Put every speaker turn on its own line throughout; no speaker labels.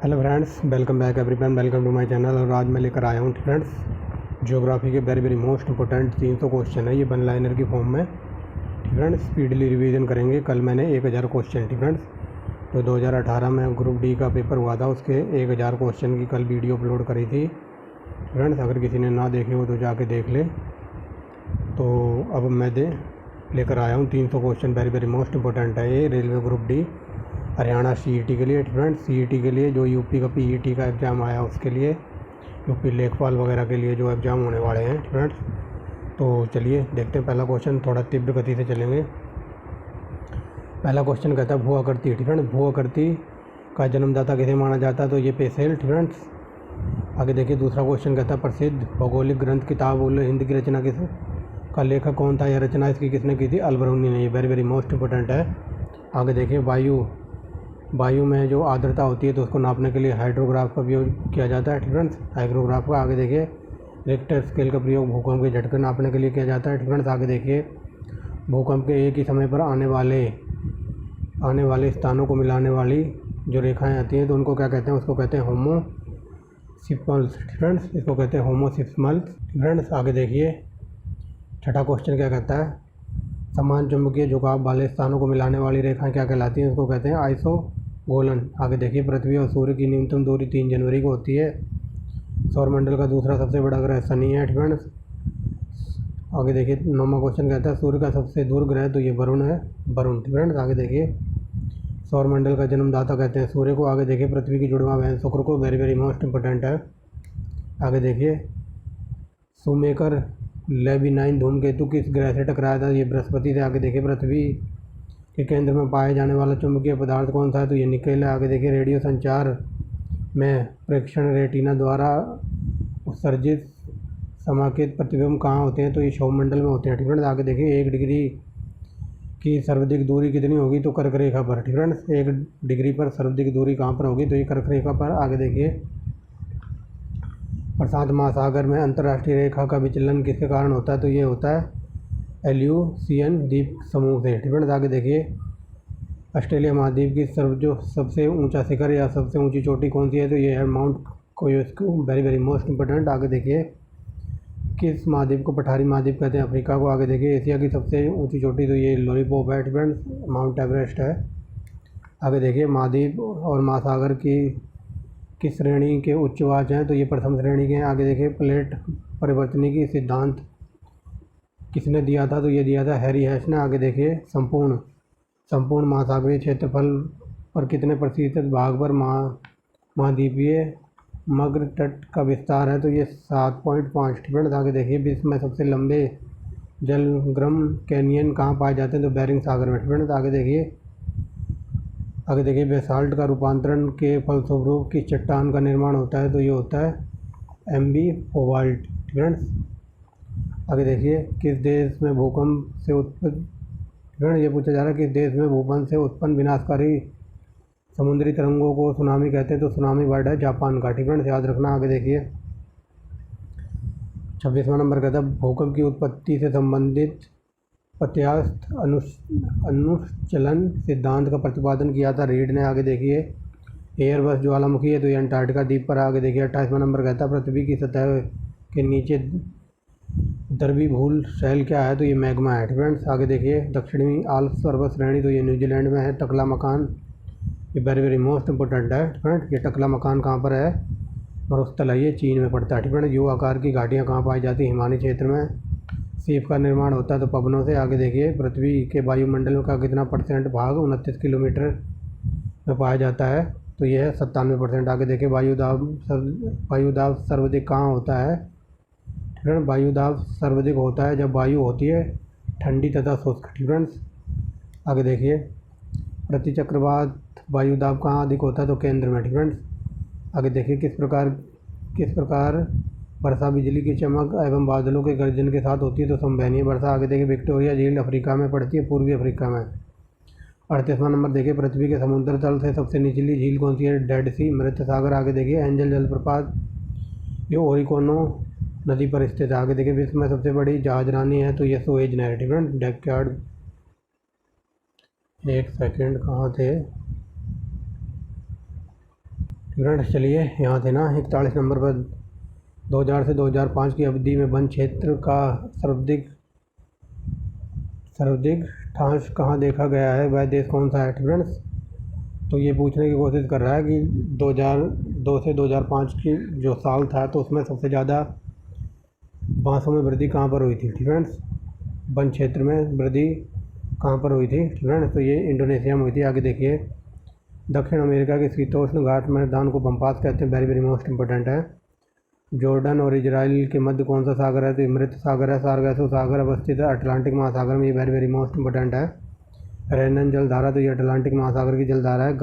Hello friends, welcome back everyone, welcome to my channel. और आज मैं लेकर आया हूँ फ्रेंड्स ज्योग्राफी के वेरी मोस्ट इंपॉर्टेंट 300 क्वेश्चन है। ये वन लाइनर की फॉर्म में फ्रेंड्स स्पीडली रिवीजन करेंगे। कल मैंने 1000 क्वेश्चन फ्रेंड्स जो 2018 में ग्रुप डी का पेपर हुआ था उसके 1000 क्वेश्चन की कल वीडियो अपलोड करी थी फ्रेंड्स। अगर किसी ने ना देखे हो तो जाके देख ले। तो अब मैं लेकर आया हूँ 300 क्वेश्चन, वेरी मोस्ट इंपॉर्टेंट है। ये railway group D Haryana CET के लिए फ्रेंड्स, सीईटी के लिए जो यूपी का पीईटी का एग्ज़ाम आया उसके लिए, यूपी लेखपाल वगैरह के लिए जो एग्ज़ाम होने वाले हैं फ्रेंड्स। तो चलिए देखते हैं पहला क्वेश्चन, थोड़ा तीव्र गति से चलेंगे। पहला क्वेश्चन कहता है भू आकृति फ्रेंड्स, भू आकृति का जन्मदाता किसे माना जाता है? तो ये पेसेल फ्रेंड्स। आगे देखिए दूसरा क्वेश्चन कहता है प्रसिद्ध भौगोलिक ग्रंथ किताब उल हिंद की रचना किस का लेखक कौन था? यह रचना इसकी किसने की थी? अलबरूनी ने। ये वेरी मोस्ट इंपॉर्टेंट है। आगे देखिए वायु में जो आर्द्रता होती है तो उसको नापने के लिए हाइड्रोग्राफ का उपयोग किया जाता है फ्रेंड्स, हाइग्रोग्राफ का। आगे देखिए रिक्टर स्केल का प्रयोग भूकंप के झटके नापने के लिए किया जाता है फ्रेंड्स। आगे देखिए भूकंप के एक ही समय पर आने वाले स्थानों को मिलाने वाली जो रेखाएं आती हैं तो उनको क्या कहते हैं? उसको कहते हैं होमोसिस्मल्स फ्रेंड्स, इसको कहते हैं होमोसिस्मल्स फ्रेंड्स। आगे देखिए छठा क्वेश्चन क्या कहता है? समान चुंबकीय झुकाव वाले स्थानों को मिलाने वाली रेखाएं क्या कहलाती हैं? उसको कहते हैं आइसोगोलन। आगे देखिए पृथ्वी और सूर्य की न्यूनतम दूरी 3 जनवरी को होती है। सौरमंडल का दूसरा सबसे बड़ा ग्रह शनि है फ्रेंड्स। आगे देखिए 9वां क्वेश्चन कहता है सूर्य का सबसे दूर ग्रह, तो ये वरुण है, वरुण फ्रेंड्स। आगे देखिए सौरमंडल का जन्मदाता कहते हैं सूर्य को। आगे देखिए पृथ्वी की जुड़वां बहन शुक्र को, वेरी मोस्ट इंपॉर्टेंट है। आगे देखिए शूमेकर लेविनाइन धूमकेतु किस ग्रह से टकराया था? ये बृहस्पति से। आगे देखिए पृथ्वी के केंद्र में पाया जाने वाला चुंबकीय पदार्थ कौन सा है? तो ये निकेल है। आगे देखिए रेडियो संचार में प्रेक्षण रेटिना द्वारा उत्सर्जित समाकित प्रतिबिंब कहाँ होते हैं? तो ये सौरमंडल में होते हैं फ्रेंड्स। आगे देखिए 1 डिग्री की सर्वाधिक दूरी कितनी होगी? तो कर्क रेखा पर फ्रेंड्स। 1 डिग्री पर सर्वाधिक दूरी कहाँ पर होगी? तो ये कर्क रेखा पर। आगे देखिए प्रशांत महासागर में अंतर्राष्ट्रीय रेखा का विचलन किसके कारण होता है? तो ये होता है एल्यूसियन द्वीप समूह से फ्रेंड्स। आगे देखिए ऑस्ट्रेलिया महाद्वीप की जो सबसे ऊंचा शिखर या सबसे ऊंची चोटी कौन सी है? तो ये है माउंट कोयोस्कू, वेरी मोस्ट इंपॉर्टेंट। आगे देखिए किस महाद्वीप को पठारी महाद्वीप कहते हैं? अफ्रीका को। आगे देखिए एशिया की सबसे ऊंची चोटी, तो ये लॉलीपॉप है फ्रेंड्स, माउंट एवरेस्ट है। आगे देखिए महाद्वीप और महासागर की किस श्रेणी के उच्चवाच हैं? तो ये प्रथम श्रेणी के हैं। आगे देखिए प्लेट परिवर्तनी की सिद्धांत किसने दिया था? तो ये दिया था हैरी हैश ने। आगे देखिए संपूर्ण महासागरीय क्षेत्रफल पर कितने प्रतिशत भाग पर महाद्वीपीय मग्र तट का विस्तार है? तो ये 7.5 फ्रेंड्स। आगे देखिए विश्व में सबसे लंबे जलग्रम कैनियन कहाँ पाए जाते हैं? तो बेरिंग सागर में फ्रेंड्स। आगे देखिए बेसाल्ट का रूपांतरण के फलस्वरूप किस चट्टान का निर्माण होता है? तो ये होता है एम्फीबोबाल्ट फ्रेंड्स। आगे देखिए किस देश में भूकंप से उत्पन्न फ्रेंड्स, ये पूछा जा रहा है किस देश में भूकंप से उत्पन्न विनाशकारी समुद्री तरंगों को सुनामी कहते हैं? तो सुनामी वर्ड है जापान का फ्रेंड्स, याद रखना। आगे देखिए 26वां नंबर कहता है भूकंप की उत्पत्ति से संबंधित प्रत्यास्थ अनुचलन सिद्धांत का प्रतिपादन किया था रीड ने। आगे देखिए एयरबस ज्वालामुखी है, तो ये अंटार्कटिका द्वीप पर। आगे देखिए 28वां नंबर कहता है पृथ्वी की सतह के नीचे द्रवीभूत शैल क्या है? तो ये मैग्मा है फ्रेंड्स। आगे देखिए दक्षिणी आल्प्स पर्वत श्रेणी, तो ये न्यूजीलैंड में है। टकला मकान, ये वेरी मोस्ट इंपॉर्टेंट है फ्रेंड्स। ये टकला मकान कहाँ पर है? मरुस्थल है, ये चीन में पड़ता है फ्रेंड्स। यू आकार की घाटियाँ कहाँ पाई जाती है? हिमालय क्षेत्र में। सीप का निर्माण होता है तो पवनों से। आगे देखिए पृथ्वी के वायुमंडल का कितना परसेंट भाग 29 किलोमीटर में पाया जाता है? तो यह है 97%। आगे देखिए वायुदाब सर्वाधिक कहाँ होता है? फ्रेंड्स वायुदाब सर्वाधिक होता है जब वायु होती है ठंडी तथा शुष्क फ्रेंड्स। आगे देखिए प्रतिचक्रवात वायुदाब कहाँ अधिक होता है? तो केंद्र में फ्रेंड्स। आगे देखिए किस प्रकार वर्षा बिजली की चमक एवं बादलों के गर्जन के साथ होती है? तो संवहनीय वर्षा। आगे देखिए विक्टोरिया झील अफ्रीका में पड़ती है, पूर्वी अफ्रीका में। 38वां नंबर देखिए पृथ्वी के समुद्र तल से सबसे निचली झील कौन सी है? डेड सी, मृत सागर। आगे देखिए एंजल जलप्रपात जो ओरिकोनो नदी पर स्थित है। आगे देखिए विश्व में सबसे बड़ी जहाजरानी है? तो ये सुएज नहर फ्रेंड्स, डैकयार्ड। एक सेकेंड कहाँ थे फ्रेंड्स चलिए यहाँ थे ना 41 नंबर पर 2000 से 2005 की अवधि में वन क्षेत्र का सर्वाधिक ठांस कहाँ देखा गया है, वह देश कौन सा है। फ्रेंड्स तो ये पूछने की कोशिश कर रहा है कि 2002 से 2005 की जो साल था तो उसमें सबसे ज़्यादा बांसों में वृद्धि कहाँ पर हुई थी। फ्रेंड्स वन क्षेत्र में वृद्धि कहाँ पर हुई थी। फ्रेंड्स तो ये इंडोनेशिया में हुई थी। आगे देखिए, दक्षिण अमेरिका के शीतोष्ण घाट मैदान को पम्पास कहते हैं, वेरी वेरी मोस्ट इंपॉर्टेंट है। जॉर्डन और इजराइल के मध्य कौन सा सागर है, तो मृत सागर है, सारगासो सागर अवस्थित है अटलांटिक महासागर में, ये वेरी वेरी मोस्ट इंपॉर्टेंट है। रैनन जलधारा, तो ये अटलांटिक महासागर की जलधारा है।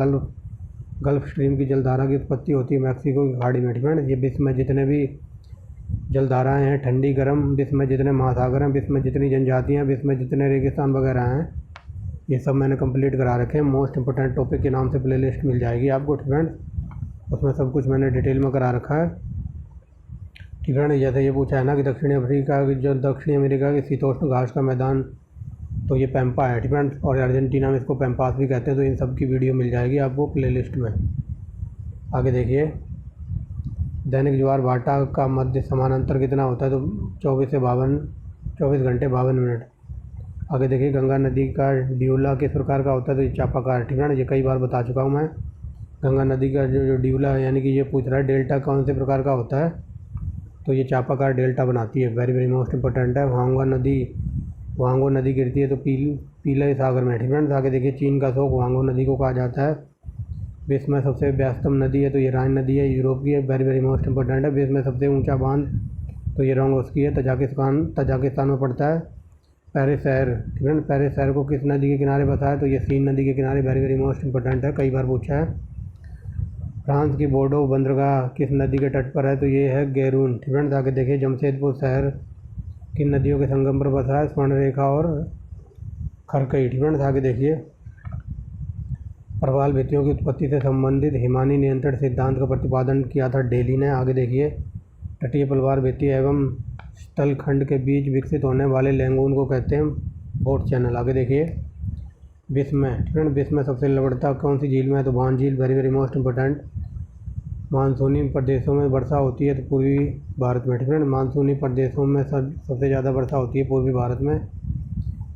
गल्फ स्ट्रीम की जलधारा की उत्पत्ति होती है मैक्सिको की खाड़ी में। फ्रेंड्स ये विश्व में जितने भी जलधाराएँ हैं, ठंडी गर्म, विश्व में जितने महासागर हैं, विश्व में जितनी जनजातियाँ हैं, विश्व में जितने रेगिस्तान वगैरह हैं, ये सब मैंने कंप्लीट करा रखे हैं। मोस्ट इंपॉर्टेंट टॉपिक के नाम से प्लेलिस्ट मिल जाएगी आपको। फ्रेंड्स उसमें सब कुछ मैंने डिटेल में करा रखा है। ठीक है ना। जैसे ये पूछा है ना कि दक्षिण अमेरिका के शीतोष्ण घास का मैदान, तो ये पैम्पा है। फ्रेंड्स और अर्जेंटीना में इसको पैम्पास भी कहते हैं। तो इन सब की वीडियो मिल जाएगी आपको प्लेलिस्ट में। आगे देखिए, दैनिक ज्वार भाटा का मध्य समानांतर कितना होता है, तो 24 घंटे 52 मिनट। आगे देखिए, गंगा नदी का ड्यूला किस प्रकार का होता है, तो ये चापाकार। ठीक है ना, ये कई बार बता चुका हूँ मैं। गंगा नदी का जो ड्यूला है, यानी कि ये पूछ रहा है डेल्टा कौन से प्रकार का होता है, तो ये चापाकार डेल्टा बनाती है, वेरी वेरी मोस्ट इंपॉर्टेंट है। वांगो नदी गिरती है तो पीले सागर में। ठीक है। आगे देखिए, चीन का शोक वांगो नदी को कहा जाता है। विश्व में सबसे व्यस्तम नदी है, तो ये राइन नदी है, यूरोप की है, वेरी वेरी मोस्ट इंपॉर्टेंट है। विश्व में सबसे ऊंचा बांध, तो ये रोंगोस की है, तजाकिस्तान में पड़ता है। पेरिस शहर, ठीक है। पेरिस शहर को किस नदी के किनारे बसा है, तो ये सीन नदी के किनारे, वेरी वेरी मोस्ट इंपॉर्टेंट है, कई बार पूछा है। फ्रांस की बोर्डो बंदरगाह किस नदी के तट पर है, तो ये है गैरून। ठीक है। आगे देखिए, जमशेदपुर शहर किन नदियों के संगम पर बसा है, स्वर्णरेखा और खरकई। ठीक है। आगे देखिए, प्रवाल भित्तियों की उत्पत्ति से संबंधित हिमानी नियंत्रण सिद्धांत का प्रतिपादन किया था डेली ने। आगे देखिए, तटीय प्रवाल भित्ति एवं स्थलखंड के बीच विकसित होने वाले लैंगून को कहते हैं बोट चैनल। आगे देखिए, विश्व में सबसे लवणता कौन सी झील में है, तो वान झील, वेरी वेरी मोस्ट इंपॉर्टेंट। मानसूनी प्रदेशों में वर्षा होती है, तो पूर्वी भारत में। ठीक है। मानसूनी प्रदेशों में सबसे ज़्यादा वर्षा होती है पूर्वी भारत में।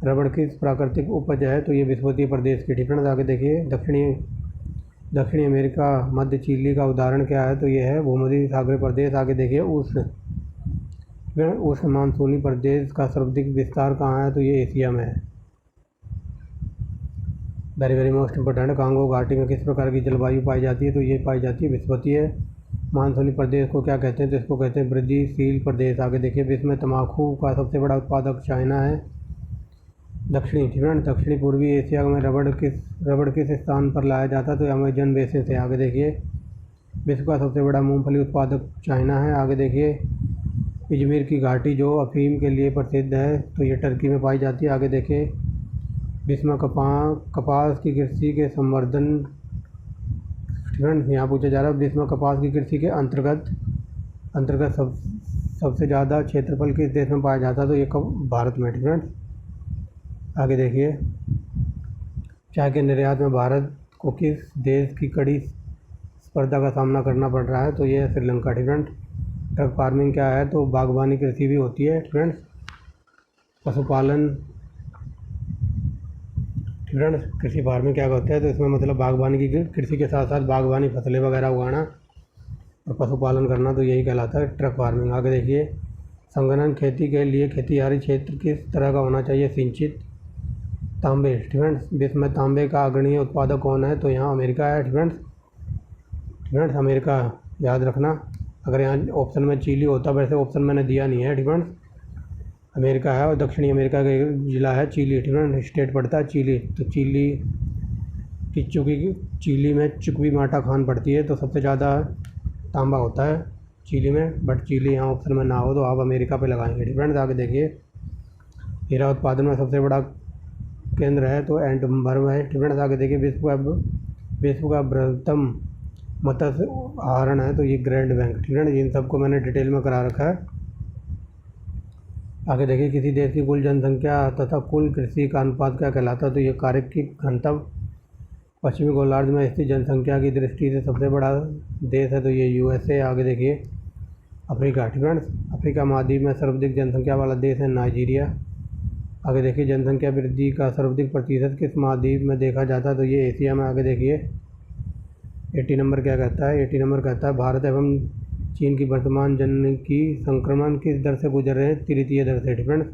रबड़ की प्राकृतिक उपज है, तो ये विषुवतीय प्रदेश की। ठीक है। आगे देखिए, दक्षिणी अमेरिका मध्य चिली का उदाहरण क्या है, तो ये है भूमध्य सागरीय प्रदेश। आगे देखिए, उष्ण मानसूनी प्रदेश का सर्वाधिक विस्तार कहाँ है, तो ये एशिया में है, very very most important. Congo घाटी में किस प्रकार की जलवायु पाई जाती है, तो ये पाई जाती है विषुवतीय। मानसूनी प्रदेश को क्या कहते हैं, तो इसको कहते हैं वृद्धिशील प्रदेश। आगे देखिए, विश्व में तंबाकू का सबसे बड़ा उत्पादक चाइना है। दक्षिणी पूर्वी एशिया में रबड़ किस स्थान पर लाया जाता है, तो अमेजन बेसिन से। आगे देखिए, विश्व का सबसे बड़ा मूंगफली उत्पादक चाइना है। आगे देखिए, इजमिर की घाटी जो अफीम के लिए प्रसिद्ध है, तो ये टर्की में पाई जाती है। आगे देखिए, विश्व में कपास की कृषि के संवर्धन, यहाँ पूछा जा रहा है विश्व में कपास की कृषि के अंतर्गत सबसे ज़्यादा क्षेत्रफल किस देश में पाया जाता है, तो ये भारत में। फ्रेंड्स आगे देखिए, चाय के निर्यात में भारत को किस देश की कड़ी स्पर्धा का सामना करना पड़ रहा है, तो ये है श्रीलंका। फ्रेंड्स ट्रक फार्मिंग क्या है, तो बागवानी कृषि भी होती है। फ्रेंड्स पशुपालन, फ्रेंड्स कृषि फार्मिंग क्या होता है, तो इसमें मतलब बागवानी की कृषि के साथ साथ बागवानी फसलें वगैरह उगाना और पशुपालन करना, तो यही कहलाता है ट्रक फार्मिंग। आगे देखिए, संघनन खेती के लिए खेतिहरी क्षेत्र किस तरह का होना चाहिए, सिंचित। तांबे, फ्रेंड्स विश्व में तांबे का अग्रणीय उत्पादक कौन है, तो यहाँ अमेरिका है। फ्रेंड्स अमेरिका याद रखना, अगर यहाँ ऑप्शन में चिली होता, वैसे ऑप्शन मैंने दिया नहीं है। फ्रेंड्स अमेरिका है और दक्षिणी अमेरिका का ज़िला है चिली। फ्रेंड्स स्टेट पड़ता है चिली, तो चिली में चुकवी माटा खान पड़ती है, तो सबसे ज़्यादा तांबा होता है चिली में। बट चिली यहाँ ऑप्शन में ना हो तो आप अमेरिका पे लगाएंगे। फ्रेंड्स आगे देखिए, हीरा उत्पादन में सबसे बड़ा केंद्र है, तो एंटवर्प है। फ्रेंड्स आगे देखिए, विश्व का बृहत्तम मत्स्य आहरण है, तो ये ग्रैंड बैंक। फ्रेंड्स इन सबको मैंने डिटेल में करा रखा है। आगे देखिए, किसी देश की कुल जनसंख्या तथा कुल कृषि का अनुपात क्या कहलाता है, तो ये कार्य की घनत्व पश्चिमी गोलार्ध में स्थित जनसंख्या की दृष्टि से सबसे बड़ा देश है तो ये यूएसए। आगे देखिए अफ्रीका। फ्रेंड्स अफ्रीका महाद्वीप में सर्वाधिक जनसंख्या वाला देश है नाइजीरिया। आगे देखिए जनसंख्या वृद्धि का सर्वाधिक प्रतिशत किस महाद्वीप में देखा जाता है तो ये एशिया में। आगे देखिए 80 नंबर क्या कहता है, 80 नंबर कहता है भारत एवं चीन की वर्तमान जनसंख्या संक्रमण किस दर से गुजर रहे हैं, तृतीय दर से। फ्रेंड्स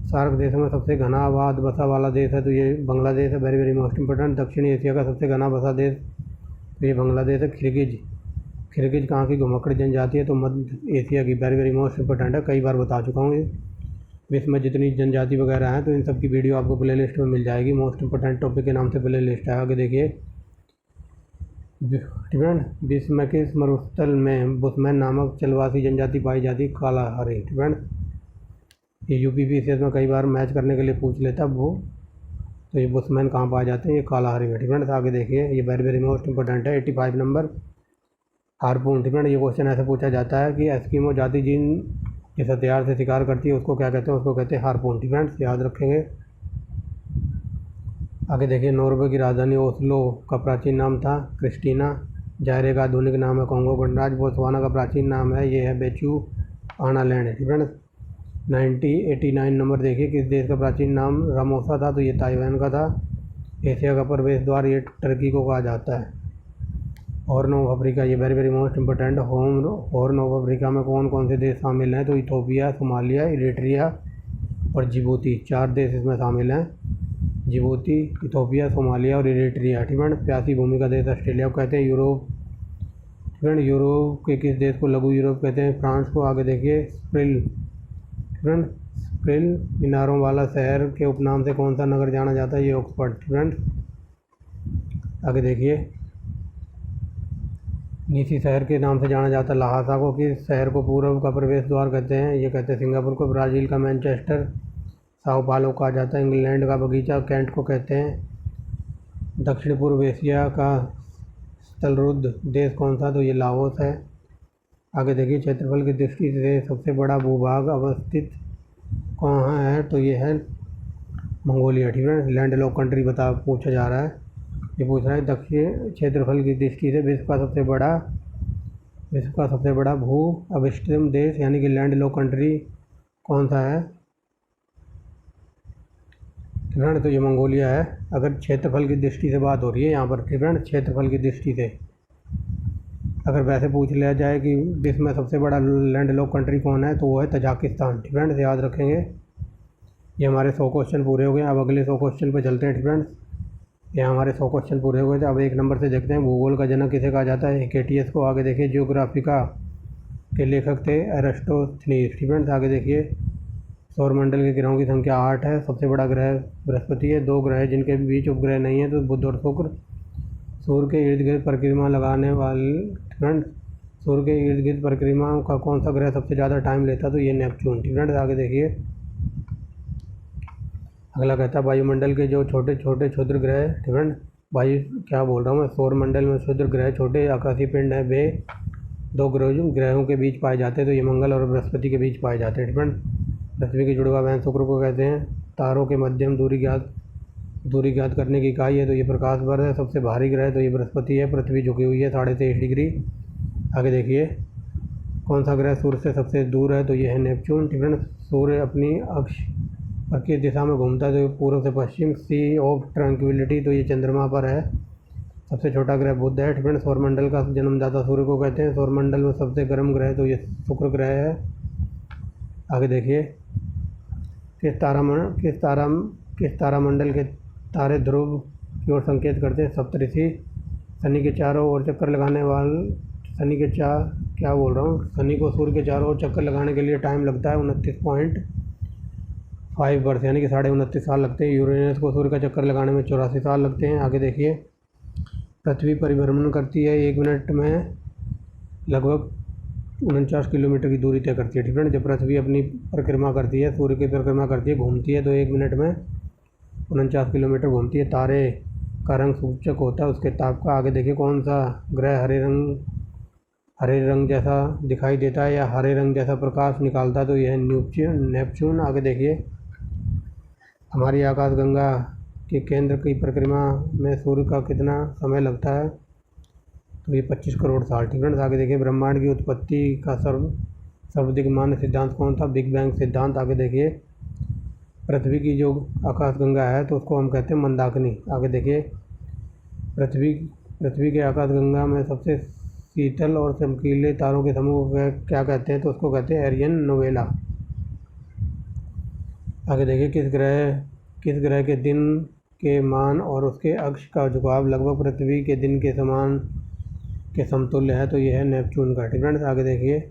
सार्क देशों में सबसे घना आबाद बसा वाला देश है तो ये बांग्लादेश है, वेरी वेरी मोस्ट इंपॉर्टेंट। दक्षिणी एशिया का सबसे घना बसा देश तो ये बांग्लादेश है। खिरगिज कहाँ की घुमक्कड़ जनजाति है तो मध्य एशिया की, वेरी वेरी मोस्ट इंपॉर्टेंट है, कई बार बता चुका हूँ। विश्व में जितनी जनजाति वगैरह हैं तो इन सब की वीडियो आपको प्ले लिस्ट में मिल जाएगी, मोस्ट इंपॉर्टेंट टॉपिक के नाम से प्ले लिस्ट है। आगे देखिए विश्व में किस मरुस्थल में बुशमैन नामक जलवासी जनजाति पाई जाती है, कालाहारी। ये यूपीपीसीएस में कई बार मैच करने के लिए पूछ लेता वो, तो ये बुशमैन कहाँ पाए जाते हैं, ये कालाहारी में। फ्रेंड्स आगे देखिए ये वेरी वेरी मोस्ट इंपॉर्टेंट है, 85 नंबर हार्पून। फ्रेंड्स ये क्वेश्चन ऐसे पूछा जाता है कि एस्किमो जाति जिन जिस हथियार से शिकार करती है उसको क्या कहते हैं, उसको कहते हैं हार्पून। फ्रेंड्स याद रखेंगे। आगे देखिए नॉर्वे की राजधानी ओस्लो का प्राचीन नाम था क्रिस्टीना। जायरे का आधुनिक नाम है कोंगो गणराज्य। बोत्सवाना का प्राचीन नाम है ये है बेचू आनालैंड। फ्रेंड्स 89 नंबर देखिए किस देश का प्राचीन नाम रामोसा था तो ये ताइवान का था। एशिया का प्रवेश द्वार ये टर्की को कहा जाता है। हॉर्न ऑफ अफ्रीका ये very very most important. Horn of Africa में कौन कौन से देश शामिल हैं तो इथोपिया, सोमालिया, इरिट्रिया और जिबूती, 4 देश इसमें शामिल हैं। जिबूती, इथोपिया, सोमालिया और इरिट्रिया। फ्रेंड प्यासी भूमि का देश ऑस्ट्रेलिया को कहते हैं। यूरोप फ्रेंड यूरोप के किस देश को लघु यूरोप कहते हैं, फ्रांस को। आगे देखिए स्प्रिल मीनारों वाला शहर के उपनाम से कौन सा नगर जाना जाता है, ये ऑक्सफोर्ड। फ्रेंड आगे देखिए नीसी शहर के नाम से जाना जाता है लहासा को। किस शहर को पूर्व का प्रवेश द्वार कहते हैं, ये कहते हैं सिंगापुर को। ब्राज़ील का मैनचेस्टर साओ पालो कहा जाता है। इंग्लैंड का बगीचा कैंट को कहते हैं। दक्षिण पूर्व एशिया का स्थलरुद्ध देश कौन सा तो ये लाओस है। आगे देखिए क्षेत्रफल की दृष्टि से सबसे बड़ा भूभाग अवस्थित कहाँ है तो ये है मंगोलिया। ठीक है लैंड लॉक कंट्री पूछा जा रहा है। ये पूछ रहा है दक्षिण क्षेत्रफल की दृष्टि से विश्व का सबसे बड़ा भू अविष्टित देश यानी कि लैंड लॉक कंट्री कौन सा है, फ्रेंड तो ये मंगोलिया है। अगर क्षेत्रफल की दृष्टि से बात हो रही है यहाँ पर, फ्रेंड क्षेत्रफल की दृष्टि से अगर वैसे पूछ लिया जाए कि विश्व में सबसे बड़ा लैंड लॉक कंट्री कौन है तो वो है तजाकिस्तान। फ्रेंड्स याद रखेंगे। ये हमारे 100 क्वेश्चन पूरे हो गए। अब अगले 100 क्वेश्चन पे चलते हैं। फ्रेंड्स ये हमारे 100 क्वेश्चन पूरे हो गए थे। अब 1 नंबर से देखते हैं भूगोल का जनक किसे कहा जाता है, हेक्टेटियस को। आगे देखिए जियोग्राफिका के लेखक थे एरिस्टोथेनीस। फ्रेंड्स आगे देखिए सौरमंडल के ग्रहों की संख्या 8 है। सबसे बड़ा ग्रह बृहस्पति है। 2 ग्रह जिनके बीच उपग्रह नहीं है तो बुध और शुक्र। सूर्य के इर्द गिर्द परिक्रमा लगाने वाले फ्रेंड सूर्य के इर्द गिर्द परिक्रमा का कौन सा ग्रह सबसे ज़्यादा टाइम लेता तो ये नेपच्यून। फ्रेंड्स आगे देखिए अगला कहता है वायुमंडल के जो छोटे छोटे क्षुद्र ग्रह, फ्रेंड वायु क्या बोल रहा हूँ मैं, सौरमंडल में क्षुद्र ग्रह छोटे आकाशीय पिंड है वे 2 ग्रहों के बीच पाए जाते हैं तो ये मंगल और बृहस्पति के बीच पाए जाते हैं। फ्रेंड पृथ्वी की जुड़वा बहन शुक्र को कहते हैं। तारों के मध्यम दूरी ज्ञात करने की इकाई है तो ये प्रकाश वर्ष है। सबसे भारी ग्रह तो ये बृहस्पति है। पृथ्वी झुकी हुई है 23.5 डिग्री। आगे देखिए कौन सा ग्रह सूर्य से सबसे दूर है तो ये है नेपच्यून। फ्रेंड सूर्य अपनी अक्ष पर किस दिशा में घूमता है तो पूर्व से पश्चिम। सी ऑफ ट्रैंक्विलिटी तो ये चंद्रमा पर है। सबसे छोटा ग्रह बुध है। फ्रेंड सौरमंडल का जन्मदाता सूर्य को कहते हैं। सौरमंडल में सबसे गर्म ग्रह तो ये शुक्र ग्रह है। आगे देखिए किस तारामंडल के तारे ध्रुव की ओर संकेत करते हैं, सप्तऋषि। शनि के चारों ओर चक्कर लगाने वाले शनि को सूर्य के चारों ओर चक्कर लगाने के लिए टाइम लगता है 29.5 वर्ष यानी कि 29.5 साल लगते हैं। यूरेनस को सूर्य का चक्कर लगाने में 84 साल लगते हैं। आगे देखिए पृथ्वी परिभ्रमण करती है 1 मिनट में लगभग 49 किलोमीटर की दूरी तय करती है। फ्रेंड जब पृथ्वी अपनी परिक्रमा करती है, सूर्य की परिक्रमा करती है, घूमती है तो 1 मिनट में 49 किलोमीटर घूमती है। तारे का रंग सूचक होता है उसके ताप का। आगे देखिए कौन सा ग्रह हरे रंग जैसा दिखाई देता है या हरे रंग जैसा प्रकाश निकालता है तो यह है नेपच्यून। आगे देखिए हमारी आकाशगंगा के केंद्र की परिक्रमा में सूर्य का कितना समय लगता है? तो ये 25 करोड़ साल। ठीक है। आगे देखिए ब्रह्मांड की उत्पत्ति का सर्वाधिक मान्य सिद्धांत कौन था? बिग बैंग सिद्धांत। आगे देखिए पृथ्वी की जो आकाशगंगा है तो उसको हम कहते हैं मंदाकिनी। आगे देखिए पृथ्वी के आकाशगंगा में सबसे शीतल और चमकीले तारों के समूह को क्या कहते हैं? तो उसको कहते हैं एरियन नोवेला। आगे देखिए किस ग्रह के दिन के मान और उसके अक्ष का झुकाव लगभग पृथ्वी के दिन के समान के समतुल्य है? तो यह है नेपच्यून का। ठीक है। आगे देखिए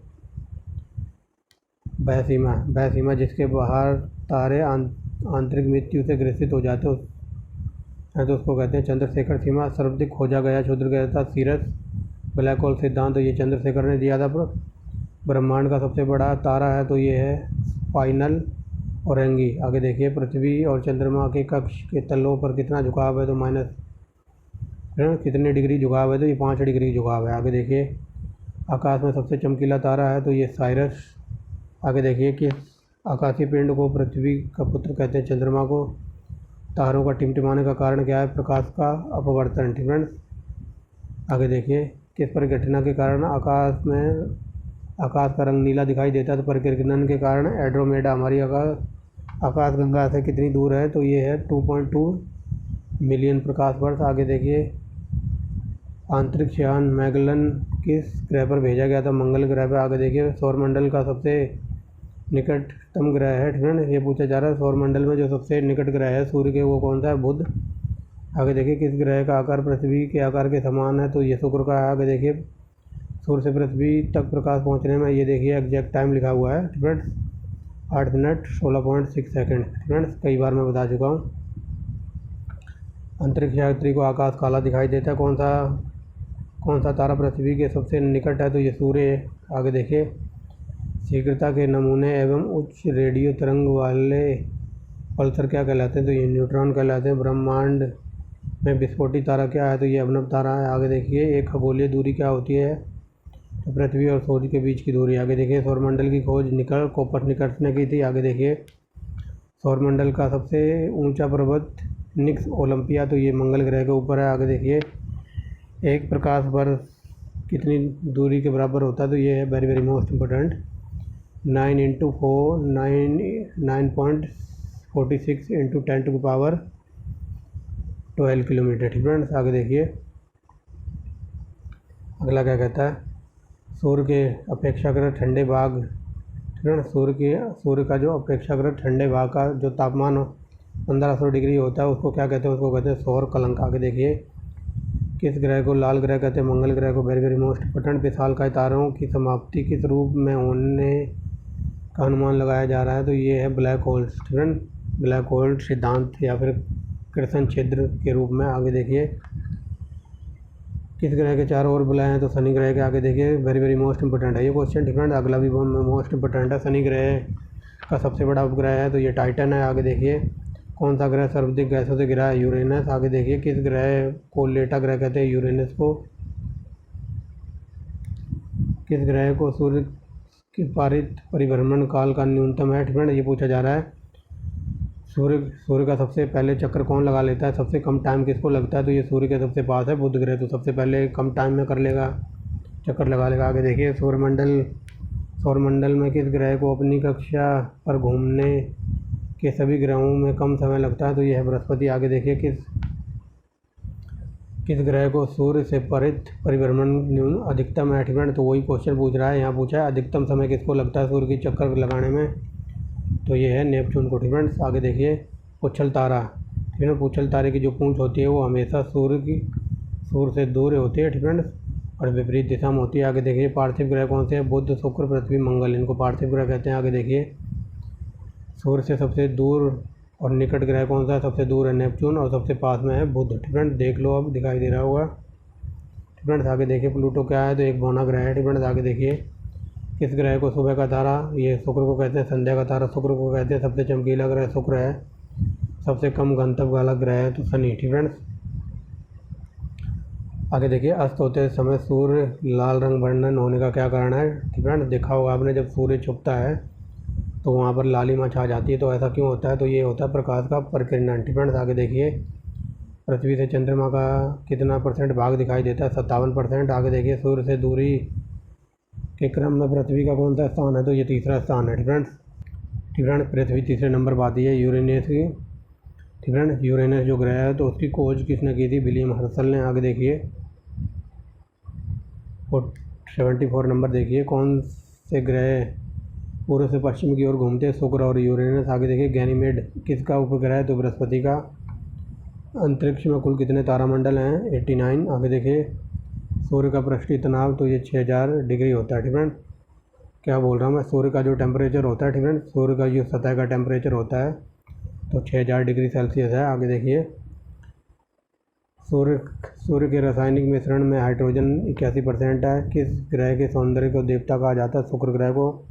वह सीमा जिसके बाहर तारे आंतरिक मृत्यु से ग्रसित हो जाते हैं तो उसको कहते हैं चंद्रशेखर सीमा। सर्वाधिक खोजा गया क्षुद्र ग्रह था सीरस। ब्लैक होल सिद्धांत तो ये चंद्रशेखर ने दिया था। ब्रह्मांड का सबसे बड़ा तारा है तो ये है स्पाइनल ओरेंगी। आगे देखिए पृथ्वी और चंद्रमा के कक्ष के तलों पर कितना झुकाव है? तो कितने डिग्री झुकाव है? तो ये 5 डिग्री झुकाव है। आगे देखिए आकाश में सबसे चमकीला तारा है तो ये साइरस। आगे देखिए कि आकाशीय पिंड को पृथ्वी का पुत्र कहते हैं चंद्रमा को। तारों का टिमटिमाने का कारण क्या है? प्रकाश का अपवर्तन। ठीक है। आगे देखिए किस परिघटना के कारण आकाश का रंग नीला दिखाई देता है? तो परिघटन के कारण एंड्रोमेडा। हमारी आकाशगंगा से कितनी दूर है? तो ये है 2.2 मिलियन प्रकाश वर्ष। आगे देखिए अंतरिक्ष यान मैगलन किस ग्रह पर भेजा गया था? मंगल ग्रह पर। आगे देखिए सौरमंडल का सबसे निकटतम ग्रह है। ठीक है। ये पूछा जा रहा है सौरमंडल में जो सबसे निकट ग्रह है सूर्य के वो कौन सा है? बुध। आगे देखिए किस ग्रह का आकार पृथ्वी के आकार के समान है? तो ये शुक्र का है। आगे देखिए सूर्य से पृथ्वी तक प्रकाश पहुंचने में ये देखिए एग्जैक्ट टाइम लिखा हुआ है। ठीक है। 8 मिनट 16.6 सेकेंड। ठीक है। कई बार मैं बता चुका हूँ। अंतरिक्ष यात्री को आकाश काला दिखाई देता है। कौन सा तारा पृथ्वी के सबसे निकट है? तो ये सूर्य है। आगे देखिए शीघ्रता के नमूने एवं उच्च रेडियो तरंग वाले पल्सर क्या कहलाते हैं? तो ये न्यूट्रॉन कहलाते हैं। ब्रह्मांड में विस्फोटी तारा क्या है? तो ये अभिनव तारा है। आगे देखिए एक खगोलीय दूरी क्या होती है? तो पृथ्वी और सूर्य के बीच की दूरी। आगे देखिए सौरमंडल की खोज कोपरनिकस ने की थी। आगे देखिए सौरमंडल का सबसे ऊंचा पर्वत निक्स ओलंपिया तो ये मंगल ग्रह के ऊपर है। आगे देखिए एक प्रकाश वर्ष कितनी दूरी के बराबर होता है? तो ये है very very most important 9 × 4 9.46 × 10⁻12 kilometre. ठीक है। आगे देखिए अगला क्या कहता है? सूर्य के अपेक्षाकृत ठंडे भाग। ठीक है। सूर्य का जो अपेक्षाकृत ठंडे भाग का जो तापमान 1500 डिग्री होता है उसको क्या कहते हैं? उसको कहते हैं सौर कलंक। आगे देखिए किस ग्रह को लाल ग्रह कहते हैं? मंगल ग्रह को। वेरी वेरी मोस्ट इम्पोर्टेंट विशालकाय तारों की समाप्ति किस रूप में होने का अनुमान लगाया जा रहा है? तो ये है ब्लैक होल्स। ठीक है। ब्लैक होल सिद्धांत या फिर कृष्ण छिद्र के रूप में। आगे देखिए किस ग्रह के चारों ओर बुलाए हैं? तो शनि ग्रह के। आगे देखिए वेरी वेरी मोस्ट इंपॉर्टेंट है ये क्वेश्चन। ठीक है। अगला भी मोस्ट इंपॉर्टेंट है। शनि ग्रह का सबसे बड़ा उपग्रह है तो ये टाइटन है। आगे देखिए कौन सा ग्रह सर्वाधिक गैसों से घिरा है? यूरेनस। आगे देखिए किस ग्रह को लेटा ग्रह कहते हैं? यूरेनस को। किस ग्रह को सूर्य के पारित परिभ्रमण काल का न्यूनतम है? ठीक है। ये पूछा जा रहा है सूर्य का सबसे पहले चक्कर कौन लगा लेता है? सबसे कम टाइम किसको लगता है? तो ये सूर्य के सबसे पास है बुध ग्रह तो सबसे पहले कम टाइम में कर लेगा, चक्कर लगा लेगा। आगे देखिए सौरमंडल में किस ग्रह को अपनी कक्षा पर घूमने के सभी ग्रहों में कम समय लगता है? तो यह है बृहस्पति। आगे देखिए किस ग्रह को सूर्य से परिभ्रमण अधिकतम है? ठीक है। तो वही क्वेश्चन पूछ रहा है। यहाँ पूछा है अधिकतम समय किसको लगता है सूर्य की चक्कर लगाने में? तो ये है नेपच्यून को। ठीक है। आगे देखिए पुच्छल तारा। ठीक है। पुच्छल तारे की जो पूंछ होती है वो हमेशा सूर्य से दूर होती है। ठीक है। और विपरीत दिशा में होती है। आगे देखिए पार्थिव ग्रह कौन से हैं? बुध, शुक्र, पृथ्वी, मंगल। इनको पार्थिव ग्रह कहते हैं। आगे देखिए सूर्य से सबसे दूर और निकट ग्रह कौन सा है? सबसे दूर है नेपच्यून और सबसे पास में है बुध। ठीक है। देख लो अब दिखाई दे रहा होगा। ठीक है। आगे देखिए प्लूटो क्या है? तो एक बौना ग्रह है। ठीक है। आगे देखिए किस ग्रह को सुबह का तारा? ये शुक्र को कहते हैं। संध्या का तारा शुक्र को कहते हैं। सबसे चमकीला ग्रह शुक्र है। सबसे कम घनत्व वाला ग्रह है तो शनि। ठीक है। आगे देखिए अस्त होते समय सूर्य लाल रंग वर्णन होने का क्या कारण है? ठीक है। देखा होगा आपने जब सूर्य छुपता है तो तो वहाँ पर लालिमा छा जाती है। तो ऐसा क्यों होता है? तो ये होता है प्रकाश का परिकिरण। फ्रेंड्स आगे देखिए, पृथ्वी से चंद्रमा का कितना % भाग दिखाई देता है? 57%। आगे देखिए, सूर्य से दूरी के क्रम में पृथ्वी का कौन सा स्थान है? तो ये तीसरा स्थान है। फ्रेंड्स पृथ्वी तीसरे नंबर पर आती है। यूरेनस की, यूरेनस जो ग्रह है तो उसकी खोज किसने की थी? विलियम हर्शल ने। आगे देखिए, 74 नंबर देखिए, कौन से ग्रह पूर्व से पश्चिम की ओर घूमते हैं? शुक्र और यूरेनस। आगे देखिए, गैनीमेड किसका उपग्रह है? तो बृहस्पति का। अंतरिक्ष में कुल कितने तारामंडल हैं? 89। आगे देखिए, सूर्य का पृष्ठीय तनाव तो ये 6000 डिग्री होता है। फ्रेंड क्या बोल रहा हूँ मैं? सूर्य का जो टेम्परेचर होता है, फ्रेंड सूर्य का जो सतह का टेम्परेचर होता है तो 6000 डिग्री सेल्सियस है। आगे देखिए, सूर्य के रासायनिक मिश्रण में हाइड्रोजन 81% है। किस ग्रह के सौंदर्य को देवता कहा जाता है? शुक्र ग्रह को।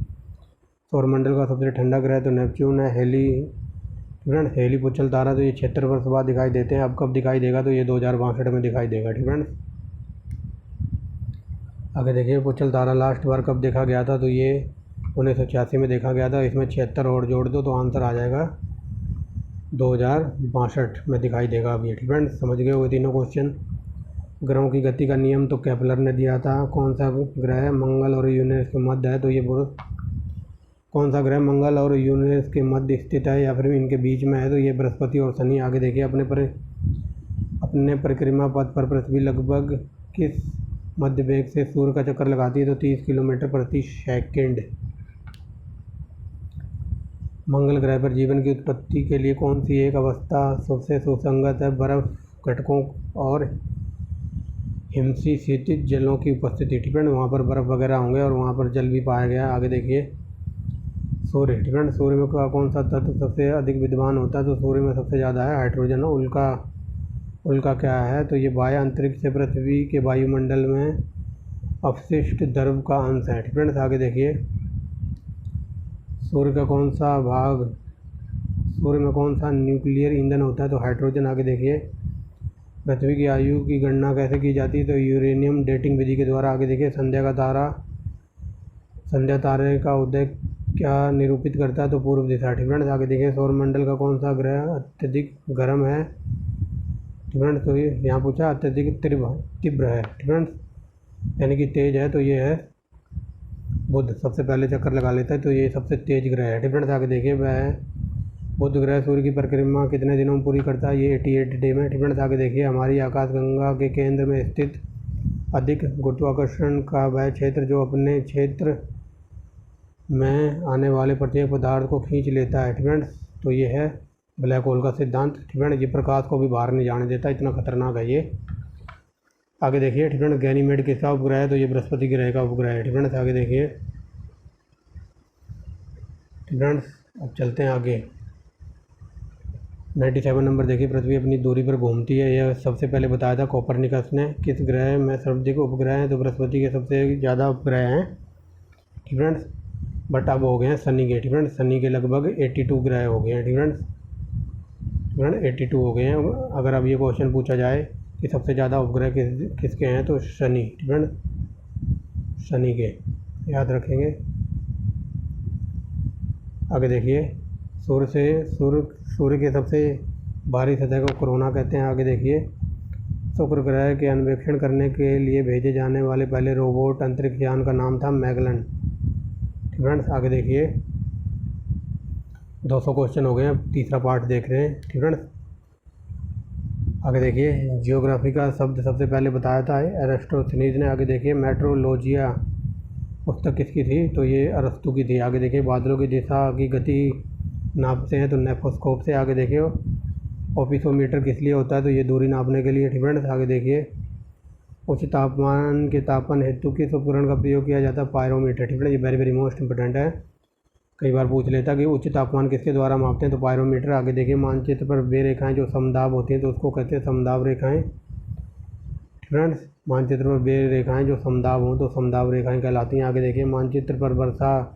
सौरमंडल का सबसे ठंडा ग्रह तो नेपच्यून है। हेली पुच्छल तारा तो ये 76 वर्ष बाद दिखाई देते हैं। अब कब दिखाई देगा? तो ये 2062 में दिखाई देगा। फ्रेंड्स आगे देखिए, पुच्छल तारा लास्ट बार कब देखा गया था? तो ये 1986 में देखा गया था। इसमें 76 और जोड़ दो तो आंसर आ जाएगा 2062 में दिखाई देगा अब ये। फ्रेंड्स समझ गए वो तीनों क्वेश्चन। ग्रहों की गति का नियम तो केपलर ने दिया था। कौन सा ग्रह मंगल और यूरेनस के मध्य है? तो ये कौन सा ग्रह मंगल और यूरेनस के मध्य स्थित है या फिर इनके बीच में है? तो ये बृहस्पति और शनि। आगे देखिए, अपने परिक्रमा पथ पर पृथ्वी लगभग किस मध्य वेग से सूर्य का चक्कर लगाती है? तो 30 किलोमीटर प्रति सेकंड। मंगल ग्रह पर जीवन की उत्पत्ति के लिए कौन सी एक अवस्था सबसे सुसंगत है? बर्फ घटकों और हिमशिखित जलों की उपस्थिति। फ्रेंड वहाँ पर बर्फ़ वगैरह होंगे और वहाँ पर जल भी पाया गया। आगे देखिए, सूर्य। फ्रेंड सूर्य में कौन सा तत्व सबसे अधिक विद्यमान होता है? तो सूर्य में सबसे ज़्यादा है हाइड्रोजन। उल्का क्या है? तो ये बाह्य अंतरिक्ष से पृथ्वी के वायुमंडल में अपशिष्ट द्रव का अंश है। फ्रेंड्स आगे देखिए, सूर्य में कौन सा न्यूक्लियर ईंधन होता है? तो हाइड्रोजन। आगे देखिए, पृथ्वी की आयु की गणना कैसे की जाती है? तो यूरेनियम डेटिंग विधि के द्वारा। आगे देखिए, संध्या तारे का उदय क्या निरूपित करता है? तो पूर्व दिशा। फ्रेंड्स आगे देखिए, सौरमंडल का कौन सा ग्रह अत्यधिक गर्म है? फ्रेंड्स तो ये यहाँ पूछा अत्यधिक तीव्र है। फ्रेंड्स यानी कि तेज है, तो ये है बुध। सबसे पहले चक्कर लगा लेता है तो ये सबसे तेज ग्रह है। फ्रेंड्स आगे देखिए, वह बुध ग्रह सूर्य की परिक्रमा कितने दिनों में पूरी करता है? ये 88 डे में। फ्रेंड्स आगे देखिए, हमारी आकाशगंगा के केंद्र में स्थित अधिक गुरुत्वाकर्षण का वह क्षेत्र जो अपने क्षेत्र में आने वाले प्रत्येक पदार्थ को खींच लेता है। फ्रेंड्स तो ये है ब्लैक होल का सिद्धांत। फ्रेंड्स ये प्रकाश को भी बाहर नहीं जाने देता, इतना खतरनाक है ये। आगे देखिए, फ्रेंड्स गैनीमेड किसका उपग्रह है? तो ये बृहस्पति ग्रह का उपग्रह है। फ्रेंड्स आगे देखिए, फ्रेंड्स अब चलते हैं आगे। 97 नंबर देखिए, पृथ्वी अपनी दूरी पर घूमती है। यह सबसे पहले बताया था कोपरनिकस ने। किस ग्रह में सर्वाधिक उपग्रह हैं? तो बृहस्पति के सबसे ज़्यादा उपग्रह हैं। फ्रेंड्स बट अब हो गए हैं शनि के। फ्रेंड्स शनि के लगभग 82 ग्रह हो गए हैं। फ्रेंड्स 82 हो गए हैं। अगर अब ये क्वेश्चन पूछा जाए कि सबसे ज़्यादा उपग्रह किसके हैं? तो शनि। फ्रेंड्स शनि के याद रखेंगे। आगे देखिए, सूर्य के सबसे भारी सतह को कोरोना कहते हैं। आगे देखिए, शुक्र ग्रह के अन्वेषण करने के लिए भेजे जाने वाले पहले रोबोट अंतरिक्ष यान का नाम था मैगलन। फ्रेंड्स आगे देखिए, 200 क्वेश्चन हो गए हैं, तीसरा पार्ट देख रहे हैं। फ्रेंड्स आगे देखिए, जियोग्राफी का शब्द सबसे पहले बताया था एरिस्टोथेनीज ने। आगे देखिए, मेट्रोलॉजिया पुस्तक किसकी थी? तो ये अरस्तु की थी। आगे देखिए, बादलों की दिशा की गति नापते हैं तो नेफोस्कोप से। आगे देखिए, ओपिसोमीटर किस लिए होता है? तो ये दूरी नापने के लिए। फ्रेंड्स आगे देखिए, उच्च तापमान के तापमान हेतु किस उपकरण का प्रयोग किया जाता है? पायरोमीटर। फ्रेंड्स ये वेरी वेरी मोस्ट इंपोर्टेंट है, कई बार पूछ लेता कि उच्च तापमान किसके द्वारा मापते हैं? तो पायरोमीटर। आगे देखिए, मानचित्र पर वे रेखाएं जो समदाब होती हैं तो उसको कहते हैं समदाब रेखाएं। फ्रेंड्स मानचित्र पर वे रेखाएं जो समदाब हों तो समदाब रेखाएं कहलाती हैं। आगे देखिए, मानचित्र पर वर्षा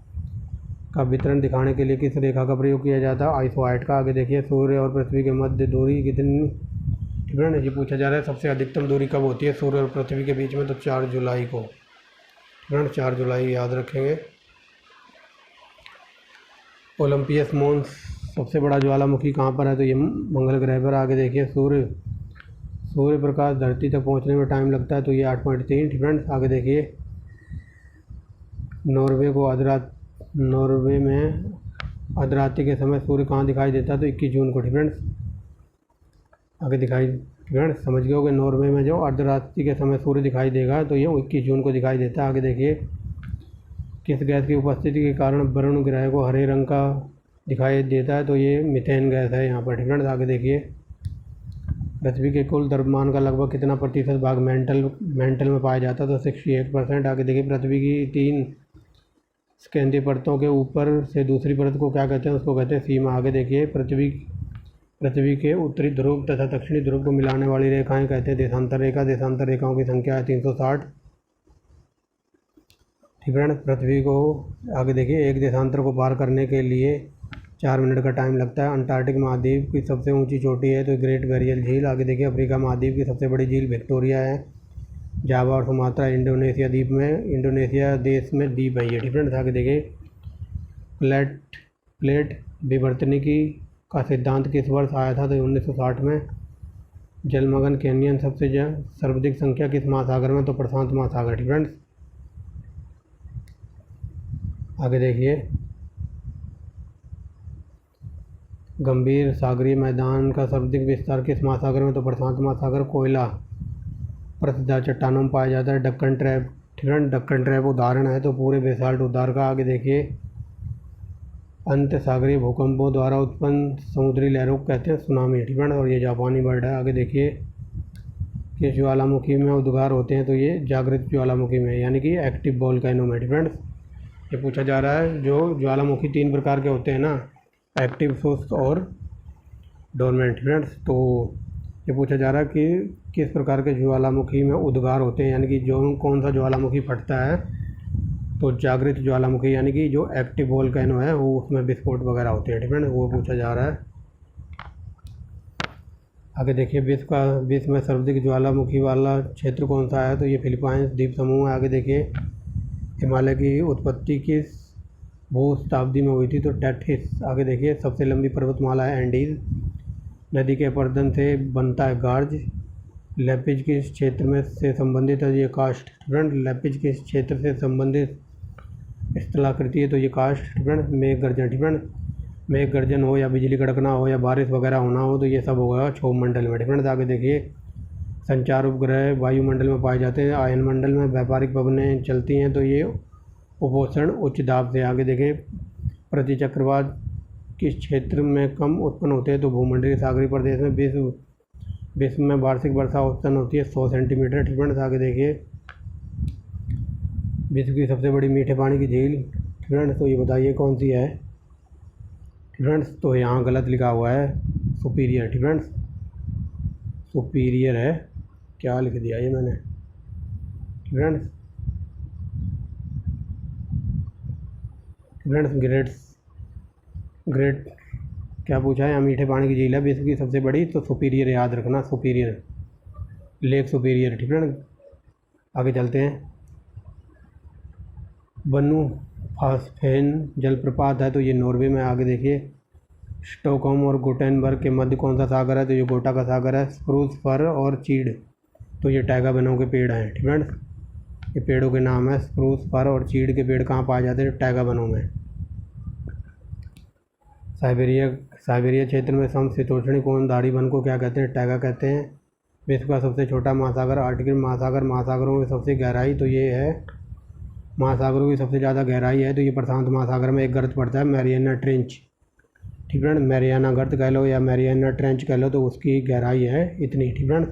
का वितरण दिखाने के लिए किस रेखा का प्रयोग किया जाता है? आइसोआइड का। आगे देखिए, सूर्य और पृथ्वी के मध्य दूरी कितनी? फ्रेंड्स ये पूछा जा रहा है सबसे अधिकतम दूरी कब होती है सूर्य और पृथ्वी के बीच में? तो 4 जुलाई को। फ्रेंड्स 4 जुलाई याद रखेंगे। ओलंपियस मोन्स सबसे बड़ा ज्वालामुखी कहाँ पर है, तो ये मंगल ग्रह पर। आगे देखिए सूर्य प्रकाश धरती तक पहुँचने में टाइम लगता है, तो ये 8.3 फ्रेंड्स। आगे देखिए नॉर्वे में अर्धरात्रि के समय सूर्य कहाँ दिखाई देता है, तो 21 जून को फ्रेंड्स। आगे दिखाई फ्रेंड्स समझ गए होगे, नॉर्वे में जो अर्धरात्रि के समय सूर्य दिखाई देगा तो ये 21 जून को दिखाई देता है। आगे देखिए किस गैस की उपस्थिति के कारण वरुण ग्रह को हरे रंग का दिखाई देता है, तो ये मीथेन गैस है यहाँ पर फ्रेंड्स। आगे देखिए पृथ्वी के कुल द्रव्यमान का लगभग कितना प्रतिशत भाग मेंटल में पाया जाता है, तो 68%। आगे देखिए पृथ्वी की 3 केंद्रीय परतों के ऊपर से दूसरी परत को क्या कहते हैं, उसको कहते हैं सीमा। आगे देखिए पृथ्वी के उत्तरी ध्रुव तथा दक्षिणी ध्रुव को मिलाने वाली रेखाएं कहते हैं देशांतर रेखा। देशांतर रेखाओं की संख्या है 360 ठीक है। पृथ्वी को आगे देखिए एक देशांतर को पार करने के लिए 4 मिनट का टाइम लगता है। अंटार्कटिक महाद्वीप की सबसे ऊंची चोटी है तो ग्रेट बैरियर झील। आगे देखिए अफ्रीका महाद्वीप की सबसे बड़ी झील विक्टोरिया है। जावा और सुमात्रा इंडोनेशिया देश में द्वीप है ये डिफरेंट। आगे देखिए प्लेट विवर्तनिकी का सिद्धांत किस वर्ष आया था, तो 1960 में। जलमग्न कैनियन सबसे सर्वाधिक संख्या किस महासागर में, तो प्रशांत महासागर डिफरेंट। आगे देखिए गंभीर सागरीय मैदान का सर्वाधिक विस्तार किस महासागर में, तो प्रशांत महासागर। कोयला प्रसिद्ध चट्टानों में पाया जाता है। डक्कन ट्रैप डक्कन ट्रैप उदाहरण है तो पूरे बेसाल्ट उद्धार का। आगे देखिए अंत सागरीय भूकंपों द्वारा उत्पन्न समुद्री लहरों को कहते हैं सुनामी डिफरेंट, और ये जापानी वर्ड है। आगे देखिए कि ज्वालामुखी में उद्गार होते हैं, तो ये जागृत ज्वालामुखी में यानी कि एक्टिव वोल्केनो में डिफरेंट। ये पूछा जा रहा है जो ज्वालामुखी 3 प्रकार के होते हैं ना, एक्टिव, शुष्क और डोरमेंट फ्रेंड्स। तो ये पूछा जा रहा है कि किस प्रकार के ज्वालामुखी में उद्गार होते हैं, यानी कि जो कौन सा ज्वालामुखी फटता है, तो जागृत ज्वालामुखी यानी कि जो एक्टिव वोल्केनो है वो उसमें विस्फोट वगैरह होते हैं डिफरेंट, वो पूछा जा रहा है। आगे देखिए विश्व में सर्वाधिक ज्वालामुखी वाला क्षेत्र कौन सा है, तो ये फिलीपाइंस द्वीप समूह है। आगे देखिए हिमालय की उत्पत्ति किस भूशताब्दी में हुई थी, तो टेथिस। आगे देखिए सबसे लंबी पर्वतमाला है एंडीज। नदी के अपरदन से बनता है गार्ज। लेपिज किस क्षेत्र में से संबंधित है, ये कास्ट फ्रंट। लेपिज किस क्षेत्र से संबंधित स्थलाकृति है, तो ये कास्ट फ्रंट। मेघ गर्जन फ्रंट। मेघ गर्जन हो या बिजली कड़कना हो या बारिश वगैरह होना हो तो ये सब होगा क्षोभ मंडल में डिफरेंट। आगे देखिए संचार उपग्रह वायुमंडल में पाए जाते हैं। आयनमंडल में व्यापारिक पवनें चलती हैं, तो ये उपोषण उच्च दाब से। आगे देखें प्रतिचक्रवात किस क्षेत्र में कम उत्पन्न होते हैं, तो भूमंडलीय सागरीय प्रदेश में। विश्व में वार्षिक वर्षा औसतन होती है 100 सेंटीमीटर डिफरेंट। आगे देखिए विश्व की सबसे बड़ी मीठे पानी की झील डिफरेंट, तो ये बताइए कौन सी है डिफरेंट। तो यहाँ गलत लिखा हुआ है सुपीरियर डिफरेंट, सुपीरियर है, क्या लिख दिया ये मैंने डिफरेंट। ग्रेट क्या पूछा है, यहाँ मीठे पानी की झील है विश्व की सबसे बड़ी, तो सुपीरियर याद रखना, सुपीरियर लेक सुपीरियर ठीक है ना। आगे चलते हैं। बनु फास्फेन जलप्रपात है, तो ये नॉर्वे में। आगे देखिए स्टॉकहोम और गुटेनबर्ग के मध्य कौन सा सागर है, तो ये गोटा का सागर है। स्प्रूस, फर और चीड़, तो ये टैगा वनों के पेड़ हैं ठीक है। ये पेड़ों के नाम है स्प्रूस, फर और चीड़ के पेड़ कहाँ पाए जाते हैं, टैगा वनों में। साइबेरिया क्षेत्र में समशीतोष्णी कोणधारी वन को क्या कहते हैं, टैगा कहते हैं। विश्व का सबसे छोटा महासागर आर्कटिक महासागर। महासागरों की सबसे गहराई, तो ये है महासागरों की सबसे ज़्यादा गहराई है, तो ये प्रशांत महासागर में एक गर्त पड़ता है मैरियाना ट्रेंच ठीक है। मैरियाना गर्त कह लो या मैरियाना ट्रेंच कह लो, तो उसकी गहराई है इतनी ठीक है।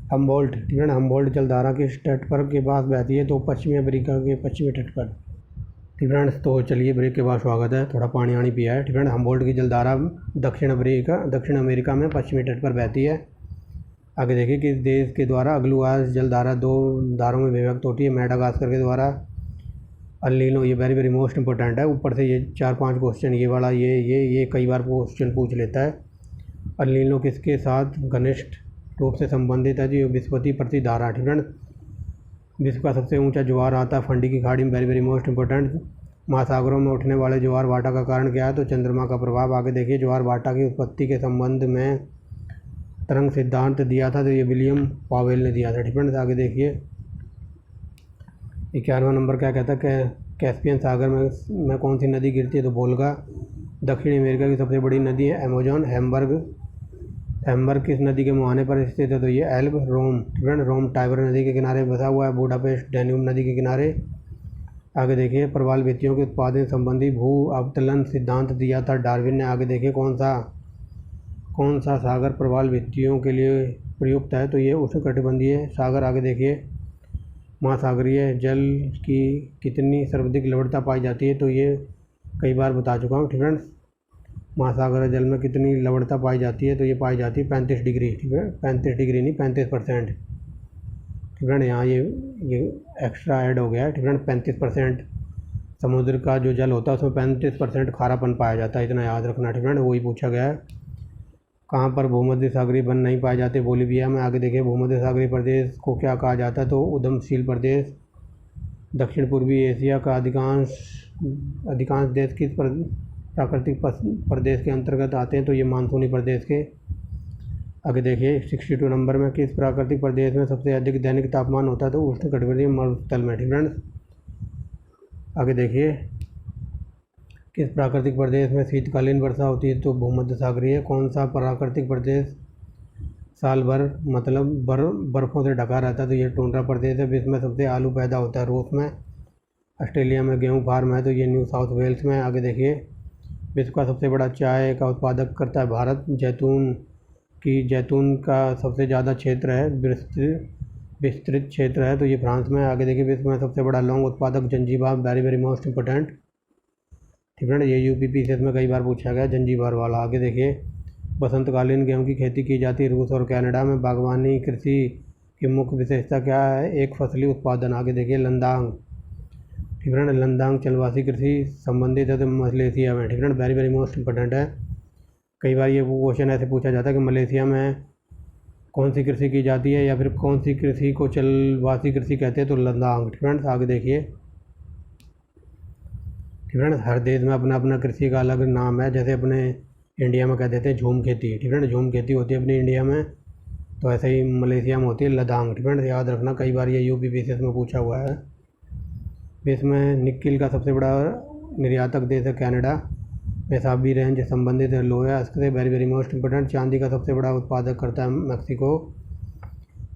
हम्बोल्ट ठीक है, हम्बोल्ट जलधारा किस तट पर के पास बहती है, तो पश्चिमी अमेरिका के पश्चिमी तट पर ठीक है। तो चलिए ब्रेक के बाद स्वागत है, थोड़ा पानी पिया है ठीक है। हम्बोल्ट की जलधारा दक्षिण अमेरिका में पश्चिमी तट पर बहती है। आगे देखिए किस देश के द्वारा अग्लुआस जलधारा 2 धारों में विभक्त होती है, मेडागास्कर के द्वारा। अल्नीनो ये वेरी मोस्ट इंपॉर्टेंट है, ऊपर से ये 4-5 क्वेश्चन ये वाला ये कई बार क्वेश्चन पूछ लेता है। अल्नीनो किसके साथ घनिष्ठ रूप से संबंधित है, जो विस्फोटी प्रतिधारा ठीक है। विश्व का सबसे ऊंचा ज्वार आता है फंडी की खाड़ी में, वेरी मोस्ट इंपॉर्टेंट। महासागरों में उठने वाले ज्वार भाटा का कारण क्या है? तो चंद्रमा का प्रभाव। आगे देखिए, ज्वार भाटा की उत्पत्ति के संबंध में तरंग सिद्धांत दिया था, तो ये विलियम पावेल ने दिया था। ठीक है। आगे देखिए 11वां नंबर क्या कहता है? कैस्पियन सागर में कौन सी नदी गिरती है? तो वोल्गा। दक्षिण अमेरिका की सबसे बड़ी नदी है अमेजोन। हैम्बर्ग किस नदी के मुहाने पर स्थित है? तो ये एल्ब। रोम। ठीक है। रोम टाइबर नदी के किनारे बसा हुआ है। बुडापेस्ट डैन्यूब नदी के किनारे। आगे देखिए, प्रवाल भित्तियों के उत्पादन संबंधी भू अवतलन सिद्धांत दिया था डार्विन ने। आगे देखिए, कौन सा सागर प्रवाल भित्तियों के लिए प्रयुक्त है? तो ये उष्णकटिबंधीय सागर। आगे देखिए, महासागरीय जल की कितनी सर्वाधिक लवणता पाई जाती है? तो ये कई बार बता चुका हूँ। ठीक है। महासागरीय जल में कितनी लवणता पाई जाती है? तो ये पाई जाती है 35 डिग्री। ठीक है। 35 डिग्री नहीं, 35%। ठीक है। यहाँ ये एक्स्ट्रा ऐड हो गया है। ठीक है। 35% समुद्र का जो जल होता है उसमें 35% खारापन पाया जाता है, इतना याद रखना। ठीक है। वही पूछा गया है। कहाँ पर भूमध्य सागरीय वन नहीं पाए जाते? बोलीविया में। आगे देखिए, भूमध्य सागरीय प्रदेश को क्या कहा जाता है? तो उद्यमशील प्रदेश। दक्षिण पूर्वी एशिया का अधिकांश देश किस प्राकृतिक प्रदेश के अंतर्गत आते हैं? तो ये मानसूनी प्रदेश के। आगे देखिए 62 नंबर में किस प्राकृतिक प्रदेश में सबसे अधिक दैनिक तापमान होता है? तो उष्णकटिबंधीय मरुस्थल में। ठीक है। आगे देखिए, किस प्राकृतिक प्रदेश में शीतकालीन वर्षा होती है? तो भूमध्य सागरीय। कौन सा प्राकृतिक प्रदेश साल भर मतलब बर्फ़ों से ढका रहता है? तो ये टुंड्रा प्रदेश है। विश्व में सबसे आलू पैदा होता है रूस में। ऑस्ट्रेलिया में गेहूँ फार्म है, तो ये न्यू साउथ वेल्स में। आगे देखिए, विश्व का सबसे बड़ा चाय का उत्पादक करता है भारत। जैतून का सबसे ज़्यादा क्षेत्र है, विस्तृत क्षेत्र है, तो ये फ्रांस में। आगे देखिए, विश्व में सबसे बड़ा लौंग उत्पादक Zanzibar. Very very most important. ठीक है ना, ये यूपीपीसीएस में कई बार पूछा गया जंजीबार वाला। आगे देखिए, बसंतकालीन गेहूं की खेती की जाती है रूस और कनाडा में। बागवानी कृषि की मुख्य विशेषता क्या है? एक फसली उत्पादन। आगे देखिए, लद्दाख। ठीक है ना, लद्दाख चलवासी कृषि संबंधित है तो मलेशिया में। ठीक है ना, वेरी वेरी मोस्ट इंपॉर्टेंट है। कई बार ये क्वेश्चन ऐसे पूछा जाता है कि मलेशिया में कौन सी कृषि की जाती है या फिर कौन सी कृषि को चलवासी कृषि कहते हैं? तो लद्दाख। ठीक है। आगे देखिए, ठीक है ना, हर देश में अपना अपना कृषि का अलग नाम है। जैसे अपने इंडिया में कह देते हैं झूम खेती। ठीक है ना, झूम खेती होती है अपनी इंडिया में, तो ऐसे ही मलेशिया में होती है लद्दाख। ठीक है ना, याद रखना, कई बार ये यूपीपीसीएस में पूछा हुआ है। विश्व में निकिल का सबसे बड़ा निर्यातक देश है कनाडा। पेशाबी रेंज संबंधित है लोहा से। Very very most important. चांदी का सबसे बड़ा उत्पादक करता है मैक्सिको।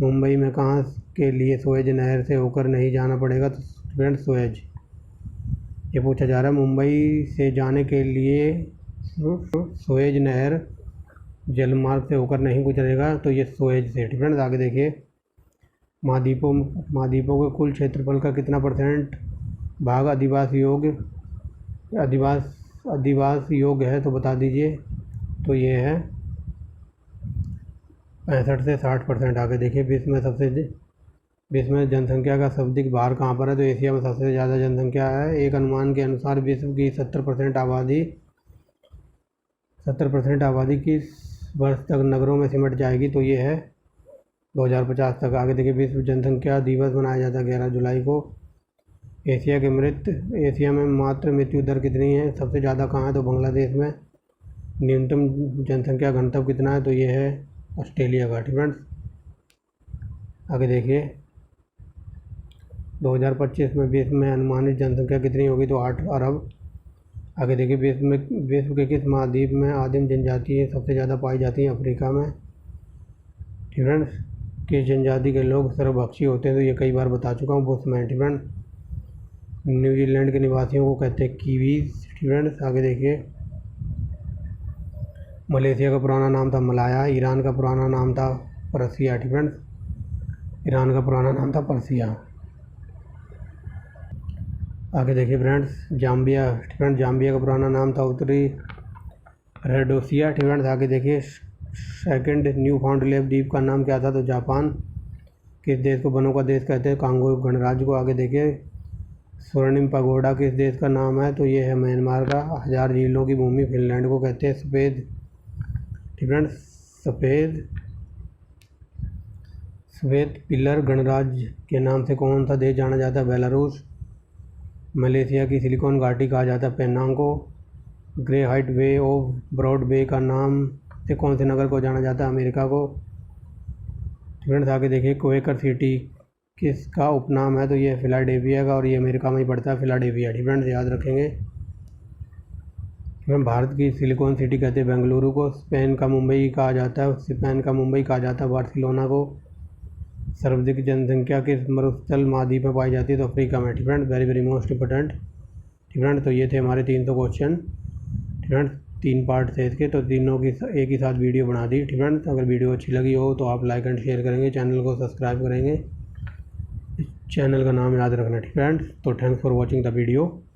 मुंबई में कहाँ के लिए सुएज नहर से होकर नहीं जाना पड़ेगा? तो स्टूडेंट सुएज ये पूछा जा रहा है। मुंबई से जाने के लिए सुएज नहर जलमार्ग से होकर नहीं गुजरेगा, तो ये सुएज से। ठीक है ना। आगे देखिए, महाद्वीपों के कुल क्षेत्रफल का कितना % भाग अधिवास योग्य है? तो बता दीजिए। तो ये है 65 से 60%। आगे देखिए, विश्व में जनसंख्या का सर्वाधिक भार कहाँ पर है? तो एशिया में सबसे ज़्यादा जनसंख्या है। एक अनुमान के अनुसार विश्व की 70% आबादी किस वर्ष तक नगरों में सिमट जाएगी? तो ये है 2050 तक। आगे देखिए, विश्व जनसंख्या दिवस मनाया जाता है 11 जुलाई को। एशिया में मातृ मृत्यु दर कितनी है? सबसे ज़्यादा कहाँ है? तो बांग्लादेश में। न्यूनतम जनसंख्या घनत्व कितना है? तो ये है ऑस्ट्रेलिया का। ठीक है। आगे देखिए, 2025 में विश्व में अनुमानित जनसंख्या कितनी होगी? तो 8 अरब। आगे देखिए, विश्व के किस महाद्वीप में आदिम जनजाति सबसे ज़्यादा पाई जाती है? अफ्रीका में। ठीक है। किस जनजाति के लोग सर्वभक्षी होते हैं? तो ये कई बार बता चुका हूँ, बुशमैन। ठीक है। न्यूजीलैंड के निवासियों को कहते हैं कीवीज। ठीक है। आगे देखिए, मलेशिया का पुराना नाम था मलाया। ईरान का पुराना नाम था पर्सिया। ठीक है। ईरान का पुराना नाम था पर्सिया। आगे देखिए फ्रेंड्स, जाम्बिया। ठीक है। जाम्बिया का पुराना नाम था उत्तरी रेडोसिया। ठीक है। आगे देखिए, सेकंड न्यू फाउंडलैंड द्वीप का नाम क्या था? तो जापान। किस देश को वनों का देश कहते हैं? कांगो गणराज्य को। आगे देखिए, स्वर्णिम पगोडा किस देश का नाम है? तो ये है म्यांमार का। 1000 झीलों की भूमि फिनलैंड को कहते हैं। ठीक है। सफ़ेद पिलर गणराज्य के नाम से कौन सा देश जाना जाता है? बेलारूस। मलेशिया की सिलिकॉन घाटी कहा जाता है पेनांग को। Grey Height Way of Broad Bay का नाम से कौन से नगर को जाना जाता है? अमेरिका को। फ्रेंड्स आगे देखिए, क्वेकर सिटी किसका उपनाम है? तो ये फिलाडेल्फिया का, और ये अमेरिका में ही पड़ता है फिलाडेल्फिया। फ्रेंड्स याद रखेंगे। भारत की सिलिकॉन सिटी कहते हैं बेंगलुरु को। स्पेन का मुंबई कहा जाता है बार्सिलोना को। सर्वाधिक जनसंख्या किस मरुस्थल महाद्वीप में पाई जाती है? तो अफ्रीका में। Friends very very most important. Friends तो ये थे हमारे 300 क्वेश्चन। फ्रेंड्स 3 पार्ट थे इसके, तो तीनों की एक ही साथ वीडियो बना दी। फ्रेंड्स अगर वीडियो अच्छी लगी हो तो आप लाइक एंड शेयर करेंगे, चैनल को सब्सक्राइब करेंगे। इस चैनल का नाम याद रखना। फ्रेंड्स तो thanks for watching the video.